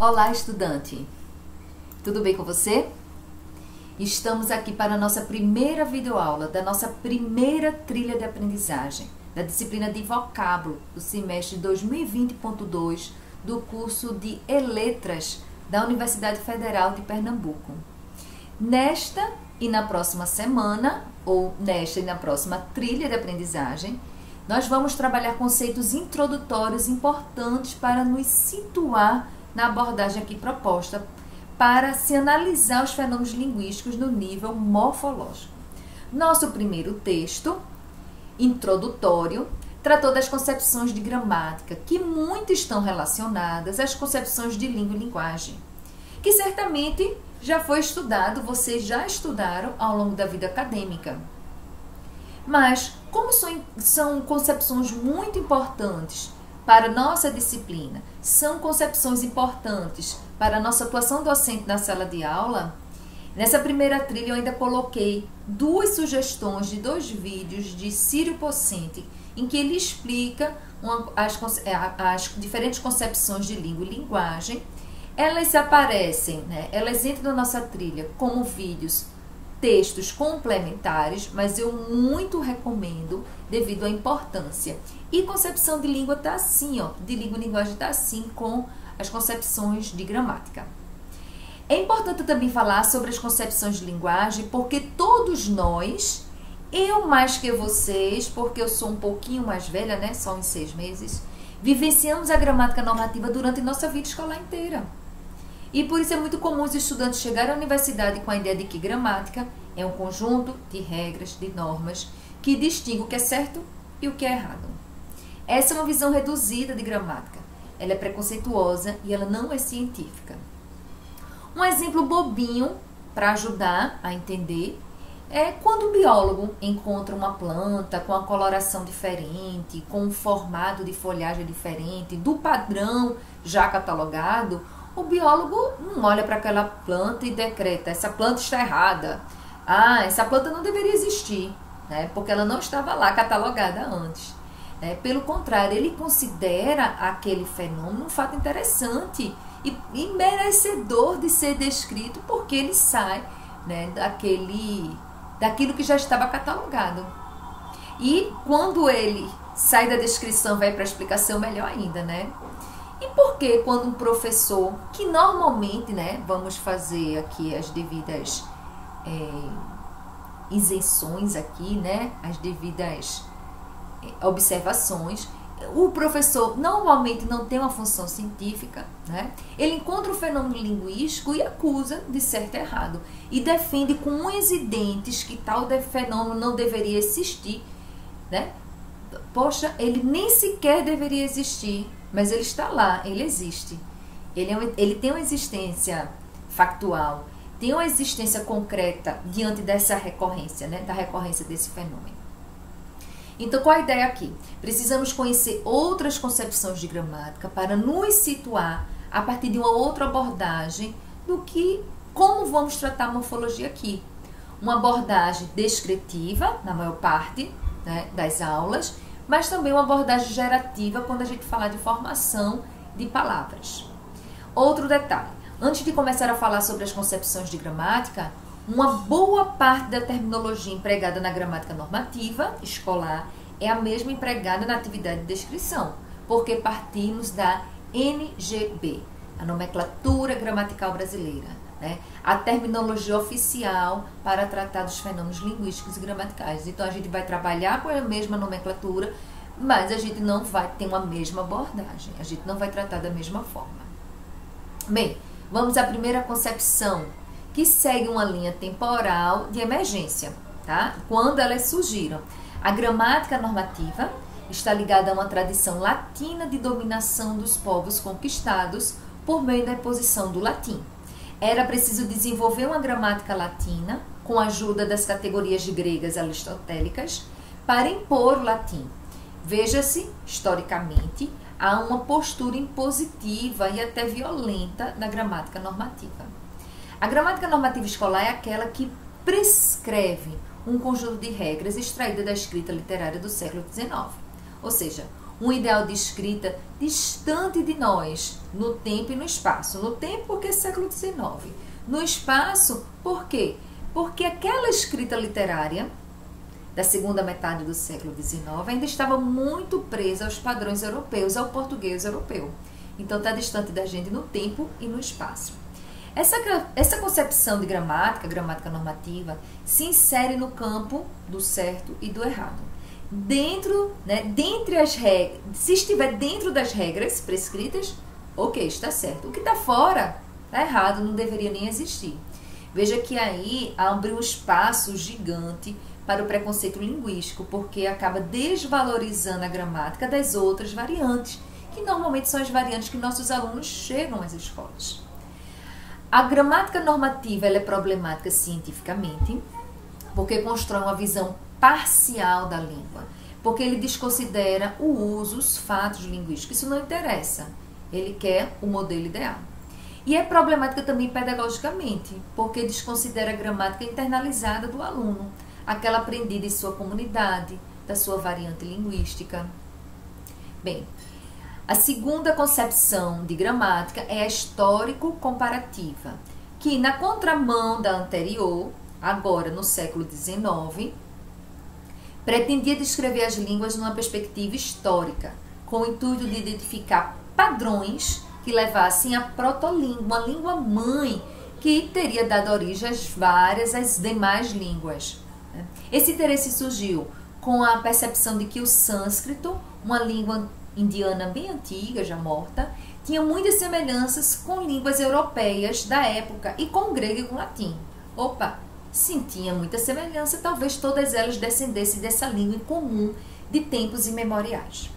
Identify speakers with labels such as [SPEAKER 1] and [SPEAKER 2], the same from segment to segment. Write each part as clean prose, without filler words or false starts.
[SPEAKER 1] Olá, estudante! Tudo bem com você? Estamos aqui para a nossa primeira videoaula da nossa primeira trilha de aprendizagem, da disciplina de vocábulo do semestre 2020.2 do curso de Letras da Universidade Federal de Pernambuco. Nesta e na próxima semana, ou nesta e na próxima trilha de aprendizagem, nós vamos trabalhar conceitos introdutórios importantes para nos situar na abordagem aqui proposta para se analisar os fenômenos linguísticos no nível morfológico. Nosso primeiro texto, introdutório, tratou das concepções de gramática, que muito estão relacionadas às concepções de língua e linguagem, que certamente já foi estudado, vocês já estudaram ao longo da vida acadêmica. Mas, como são concepções muito importantes para a nossa disciplina, são concepções importantes para a nossa atuação docente na sala de aula, nessa primeira trilha eu ainda coloquei duas sugestões de dois vídeos de Círio Pocente, em que ele explica as diferentes concepções de língua e linguagem. Elas aparecem, elas entram na nossa trilha como vídeos, textos complementares, mas eu muito recomendo devido à importância. E concepção de língua está assim, de língua e linguagem está assim com as concepções de gramática. É importante também falar sobre as concepções de linguagem, porque todos nós, eu mais que vocês, porque eu sou um pouquinho mais velha, só em 6 meses, vivenciamos a gramática normativa durante nossa vida escolar inteira. E por isso é muito comum os estudantes chegarem à universidade com a ideia de que gramática é um conjunto de regras, de normas, que distingue o que é certo e o que é errado. Essa é uma visão reduzida de gramática. Ela é preconceituosa e ela não é científica. Um exemplo bobinho para ajudar a entender é quando o biólogo encontra uma planta com a coloração diferente, com um formato de folhagem diferente, do padrão já catalogado, o biólogo não olha para aquela planta e decreta: essa planta está errada. Essa planta não deveria existir, porque ela não estava lá catalogada antes. Pelo contrário, ele considera aquele fenômeno um fato interessante e merecedor de ser descrito, porque ele sai daquilo que já estava catalogado. E quando ele sai da descrição, vai para a explicação, melhor ainda, E por que quando um professor, que normalmente, vamos fazer aqui as devidas isenções aqui, as devidas observações, o professor normalmente não tem uma função científica, ele encontra o fenômeno linguístico e acusa de certo e errado, e defende com unhas e dentes que tal fenômeno não deveria existir, Poxa, ele nem sequer deveria existir, mas ele está lá, ele existe. Ele tem uma existência factual, tem uma existência concreta diante dessa recorrência, da recorrência desse fenômeno. Então, qual a ideia aqui? Precisamos conhecer outras concepções de gramática para nos situar a partir de uma outra abordagem como vamos tratar a morfologia aqui. Uma abordagem descritiva, na maior parte das aulas, mas também uma abordagem gerativa quando a gente falar de formação de palavras. Outro detalhe, antes de começar a falar sobre as concepções de gramática, uma boa parte da terminologia empregada na gramática normativa escolar é a mesma empregada na atividade de descrição, porque partimos da NGB, a nomenclatura gramatical brasileira, a terminologia oficial para tratar dos fenômenos linguísticos e gramaticais. Então, a gente vai trabalhar com a mesma nomenclatura, mas a gente não vai ter uma mesma abordagem, a gente não vai tratar da mesma forma. Bem, vamos à primeira concepção, que segue uma linha temporal de emergência, quando elas surgiram. A gramática normativa está ligada a uma tradição latina de dominação dos povos conquistados por meio da imposição do latim. Era preciso desenvolver uma gramática latina com a ajuda das categorias gregas aristotélicas para impor o latim. Veja-se, historicamente, há uma postura impositiva e até violenta na gramática normativa. A gramática normativa escolar é aquela que prescreve um conjunto de regras extraída da escrita literária do século XIX. Ou seja, um ideal de escrita distante de nós, no tempo e no espaço. No tempo, porque é século XIX. No espaço, por quê? Porque aquela escrita literária da segunda metade do século XIX ainda estava muito presa aos padrões europeus, ao português europeu. Então está distante da gente no tempo e no espaço. Essa concepção de gramática normativa, se insere no campo do certo e do errado. Dentre as regras, se estiver dentro das regras prescritas, ok, está certo. O que está fora, está errado, não deveria nem existir. Veja que aí abre um espaço gigante para o preconceito linguístico, porque acaba desvalorizando a gramática das outras variantes, que normalmente são as variantes que nossos alunos chegam às escolas. A gramática normativa ela é problemática cientificamente, porque constrói uma visão parcial da língua, porque ele desconsidera o uso, os fatos linguísticos. Isso não interessa, ele quer o modelo ideal. E é problemática também pedagogicamente, porque desconsidera a gramática internalizada do aluno, aquela aprendida em sua comunidade, da sua variante linguística. Bem, a segunda concepção de gramática é a histórico-comparativa, que na contramão da anterior, agora no século XIX, pretendia descrever as línguas numa perspectiva histórica, com o intuito de identificar padrões que levassem à protolíngua, uma língua mãe que teria dado origem às demais línguas. Esse interesse surgiu com a percepção de que o sânscrito, uma língua indiana bem antiga, já morta, tinha muitas semelhanças com línguas europeias da época e com o grego e com o latim. Opa, sim, tinha muita semelhança, talvez todas elas descendessem dessa língua em comum de tempos imemoriais.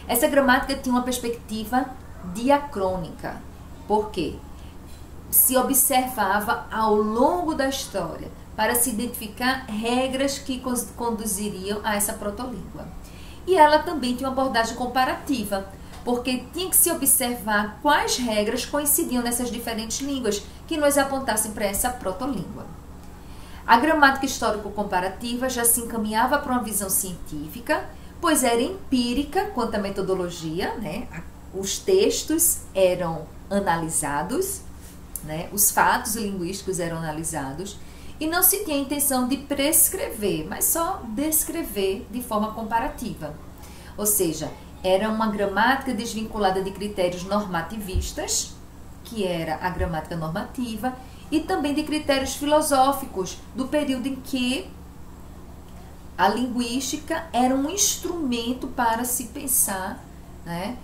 [SPEAKER 1] Essa gramática tinha uma perspectiva diacrônica, porque se observava ao longo da história para se identificar regras que conduziriam a essa protolíngua. E ela também tinha uma abordagem comparativa, porque tinha que se observar quais regras coincidiam nessas diferentes línguas que nos apontassem para essa protolíngua. A gramática histórico-comparativa já se encaminhava para uma visão científica, pois era empírica quanto à metodologia, né? Os textos eram analisados, né? Os fatos linguísticos eram analisados, e não se tinha a intenção de prescrever, mas só descrever de forma comparativa. Ou seja, era uma gramática desvinculada de critérios normativistas, que era a gramática normativa, e também de critérios filosóficos, do período em que a linguística era um instrumento para se pensar, né?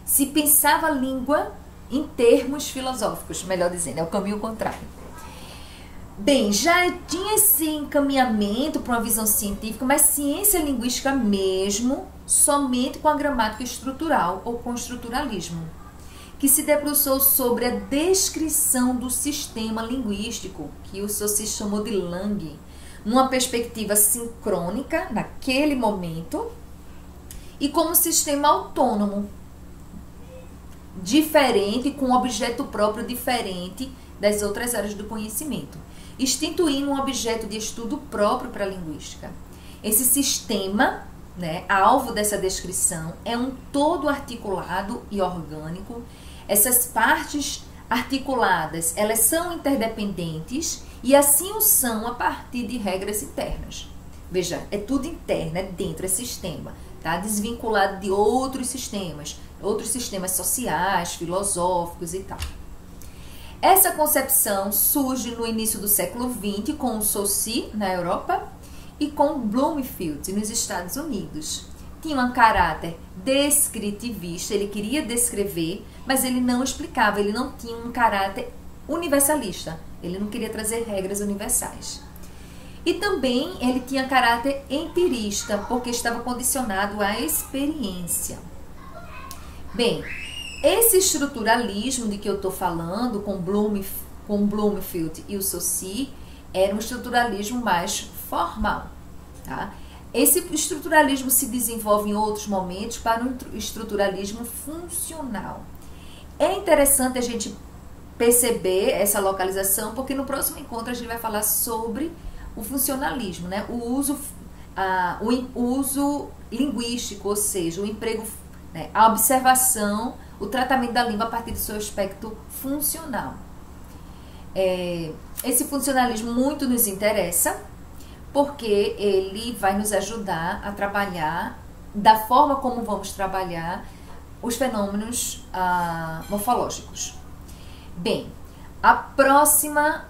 [SPEAKER 1] Se pensava a língua em termos filosóficos, melhor dizendo, é o caminho contrário. Bem, já tinha esse encaminhamento para uma visão científica, mas ciência linguística mesmo, somente com a gramática estrutural ou com o estruturalismo, que se debruçou sobre a descrição do sistema linguístico, que o Saussure chamou de langue, numa perspectiva sincrônica, naquele momento, e como sistema autônomo, diferente, com um objeto próprio diferente das outras áreas do conhecimento, instituindo um objeto de estudo próprio para a linguística. Esse sistema, né, alvo dessa descrição, é um todo articulado e orgânico. Essas partes articuladas, elas são interdependentes e assim o são a partir de regras internas. Veja, é tudo interno, é dentro, é sistema, tá? Desvinculado de outros sistemas sociais, filosóficos e tal. Essa concepção surge no início do século XX com o Saussure na Europa e com Bloomfield nos Estados Unidos. Tinha um caráter descritivista, ele queria descrever, mas ele não explicava, ele não tinha um caráter universalista, ele não queria trazer regras universais. E também ele tinha caráter empirista, porque estava condicionado à experiência. Bem, esse estruturalismo de que eu estou falando, com Bloomfield e o Saussure, era um estruturalismo mais formal, tá? Esse estruturalismo se desenvolve em outros momentos para um estruturalismo funcional. É interessante a gente perceber essa localização, porque no próximo encontro a gente vai falar sobre o funcionalismo, né? O uso linguístico, ou seja, o emprego, né, a observação, o tratamento da língua a partir do seu aspecto funcional. Esse funcionalismo muito nos interessa, porque ele vai nos ajudar a trabalhar da forma como vamos trabalhar os fenômenos morfológicos. Bem, a próxima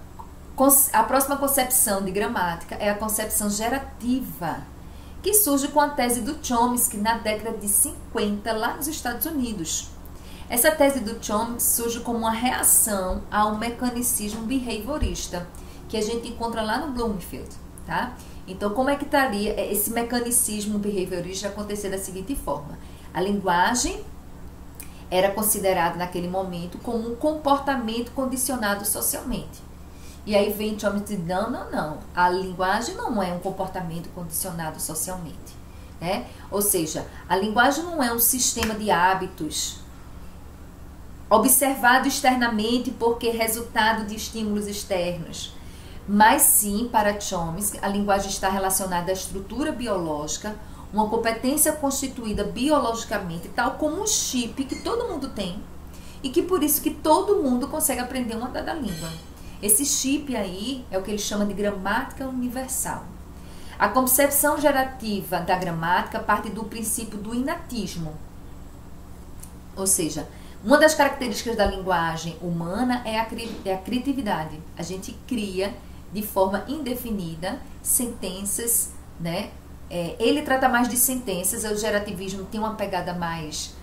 [SPEAKER 1] concepção de gramática é a concepção gerativa, que surge com a tese do Chomsky na década de 50, lá nos Estados Unidos. Essa tese do Chomsky surge como uma reação ao mecanicismo behaviorista, que a gente encontra lá no Bloomfield, tá? Então, como é que estaria esse mecanicismo behaviorista acontecer da seguinte forma? A linguagem era considerada naquele momento como um comportamento condicionado socialmente. E aí vem Chomsky dizer, não, a linguagem não é um comportamento condicionado socialmente, né? Ou seja, a linguagem não é um sistema de hábitos observado externamente porque é resultado de estímulos externos, mas sim, para Chomsky, a linguagem está relacionada à estrutura biológica, uma competência constituída biologicamente, tal como um chip que todo mundo tem, e que por isso que todo mundo consegue aprender uma dada língua. Esse chip aí é o que ele chama de gramática universal. A concepção gerativa da gramática parte do princípio do inatismo, ou seja, uma das características da linguagem humana é a criatividade. A gente cria de forma indefinida sentenças, né? Ele trata mais de sentenças, o gerativismo tem uma pegada mais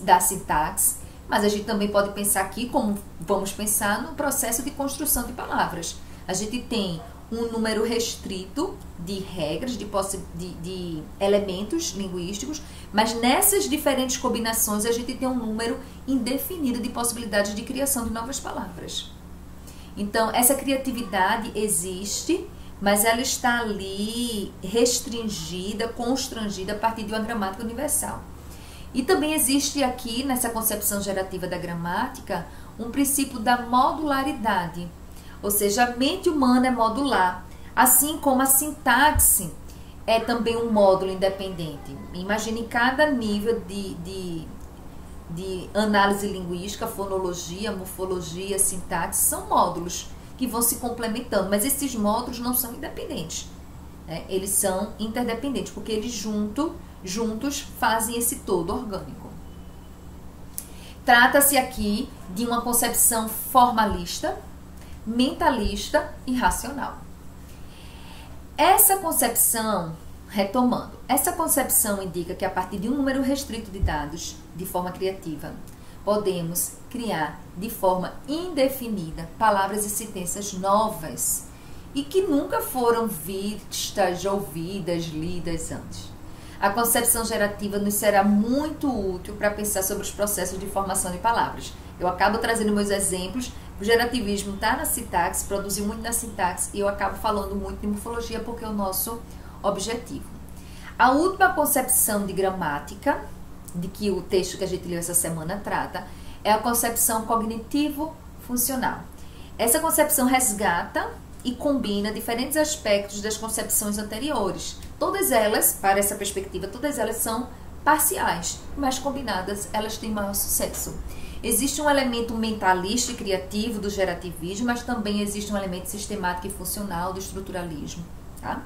[SPEAKER 1] da sintaxe, mas a gente também pode pensar aqui, como vamos pensar, no processo de construção de palavras. A gente tem um número restrito de regras, de elementos linguísticos, mas nessas diferentes combinações a gente tem um número indefinido de possibilidades de criação de novas palavras. Então, essa criatividade existe, mas ela está ali restringida, constrangida a partir de uma gramática universal. E também existe aqui, nessa concepção gerativa da gramática, um princípio da modularidade. Ou seja, a mente humana é modular, assim como a sintaxe é também um módulo independente. Imagine cada nível de análise linguística, fonologia, morfologia, sintaxe, são módulos que vão se complementando, mas esses módulos não são independentes, né? Eles são interdependentes, porque eles juntos fazem esse todo orgânico. Trata-se aqui de uma concepção formalista, mentalista e racional. Essa concepção, retomando, essa concepção indica que a partir de um número restrito de dados, de forma criativa, podemos criar de forma indefinida palavras e sentenças novas e que nunca foram vistas, ouvidas, lidas antes. A concepção gerativa nos será muito útil para pensar sobre os processos de formação de palavras. Eu acabo trazendo meus exemplos. O gerativismo está na sintaxe, produziu muito na sintaxe, e eu acabo falando muito de morfologia porque é o nosso objetivo. A última concepção de gramática, de que o texto que a gente leu essa semana trata, é a concepção cognitivo-funcional. Essa concepção resgata e combina diferentes aspectos das concepções anteriores. Todas elas, para essa perspectiva, todas elas são parciais, mas combinadas elas têm maior sucesso. Existe um elemento mentalista e criativo do gerativismo, mas também existe um elemento sistemático e funcional do estruturalismo, tá?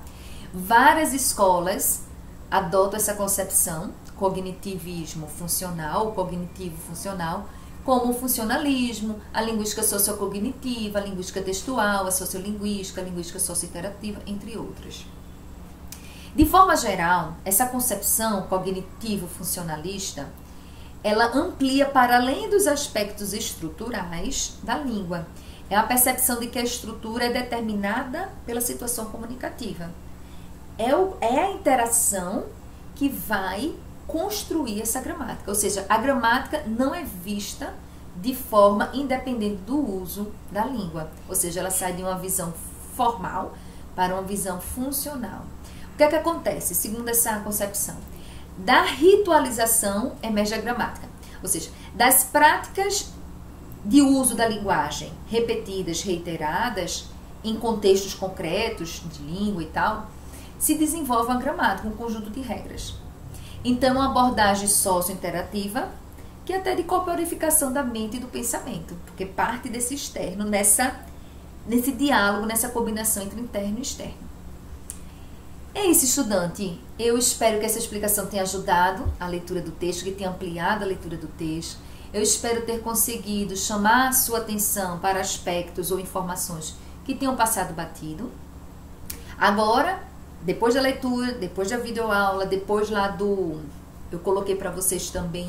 [SPEAKER 1] Várias escolas adotam essa concepção, cognitivismo funcional, cognitivo-funcional, como o funcionalismo, a linguística sociocognitiva, a linguística textual, a sociolinguística, a linguística sociointerativa, entre outras. De forma geral, essa concepção cognitivo-funcionalista, ela amplia para além dos aspectos estruturais da língua. É a percepção de que a estrutura é determinada pela situação comunicativa. É a interação que vai construir essa gramática. Ou seja, a gramática não é vista de forma independente do uso da língua. Ou seja, ela sai de uma visão formal para uma visão funcional. O que é que acontece, segundo essa concepção? Da ritualização emerge a gramática. Ou seja, das práticas de uso da linguagem repetidas, reiteradas, em contextos concretos de língua e tal, se desenvolve uma gramática, um conjunto de regras. Então, uma abordagem sócio-interativa, que é até de corporificação da mente e do pensamento, porque parte desse externo, nesse diálogo, nessa combinação entre interno e externo. É isso, estudante. Eu espero que essa explicação tenha ajudado a leitura do texto, que tenha ampliado a leitura do texto. Eu espero ter conseguido chamar a sua atenção para aspectos ou informações que tenham passado batido. Agora, depois da leitura, depois da videoaula, depois lá do... Eu coloquei para vocês também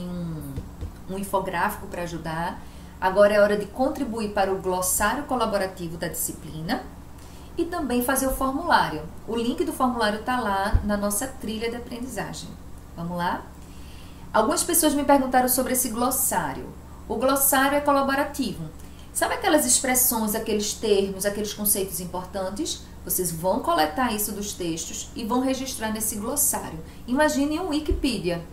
[SPEAKER 1] um infográfico para ajudar. Agora é hora de contribuir para o glossário colaborativo da disciplina e também fazer o formulário. O link do formulário está lá na nossa trilha de aprendizagem. Vamos lá? Algumas pessoas me perguntaram sobre esse glossário. O glossário é colaborativo. Sabe aquelas expressões, aqueles termos, aqueles conceitos importantes? Vocês vão coletar isso dos textos e vão registrar nesse glossário. Imagine um Wikipedia.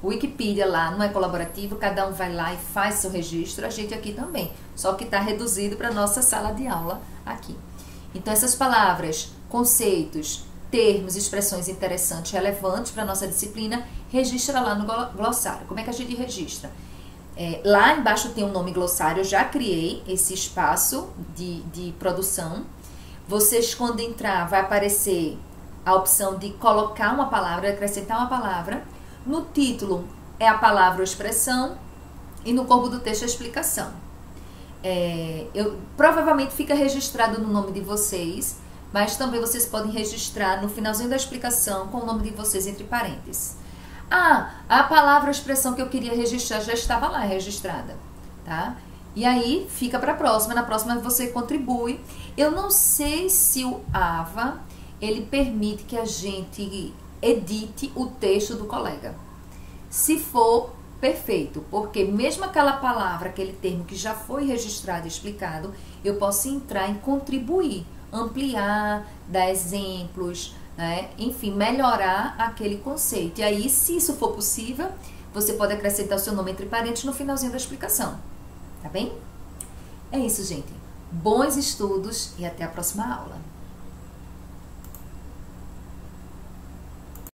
[SPEAKER 1] O Wikipedia lá não é colaborativo, cada um vai lá e faz seu registro, a gente aqui também. Só que está reduzido para a nossa sala de aula aqui. Então, essas palavras, conceitos, termos, expressões interessantes, relevantes para a nossa disciplina, registra lá no glossário. Como é que a gente registra? Lá embaixo tem o nome glossário, eu já criei esse espaço de produção. Vocês, quando entrar, vai aparecer a opção de colocar uma palavra, acrescentar uma palavra. No título é a palavra ou expressão e no corpo do texto a explicação. Provavelmente fica registrado no nome de vocês, mas também vocês podem registrar no finalzinho da explicação com o nome de vocês entre parênteses. A palavra ou expressão que eu queria registrar já estava lá registrada, tá? E aí fica para a próxima, na próxima você contribui. Eu não sei se o AVA, ele permite que a gente edite o texto do colega. Se for, perfeito, porque mesmo aquela palavra, aquele termo que já foi registrado e explicado, eu posso entrar e contribuir, ampliar, dar exemplos, né? Enfim, melhorar aquele conceito. E aí, se isso for possível, você pode acrescentar o seu nome entre parênteses no finalzinho da explicação. Tá bem? É isso, gente. Bons estudos e até a próxima aula.